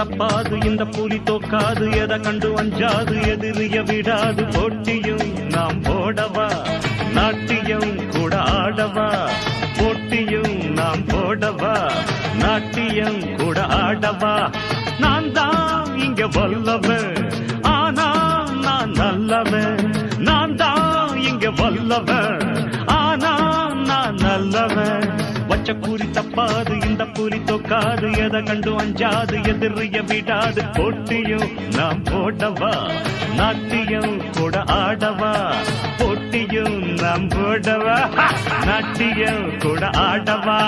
தப்பாது இந்த புலி தோக்காது எதை கண்டு அஞ்சாது எதிரிய விடாது போட்டியும் நாம் போடவா நாட்டியம் கூட ஆடவா போட்டியும் நாம் போடவா நாட்டியம் கூட ஆடவா நான் தான் இங்க வல்லவன் ஆனா நான் நல்லவன் நான் தான் இங்க வல்லவன் ஆனா நான் நல்லவன் வச்ச கூறி தப்பாது இந்த புலி தோக்காது எதை கண்டு அஞ்சாது எதிரிய விடாது போட்டியும் நாம் போடவா நாட்டியம் கூட ஆடவா போட்டியும் நாம் போடவா நாட்டியம் கூட ஆடவா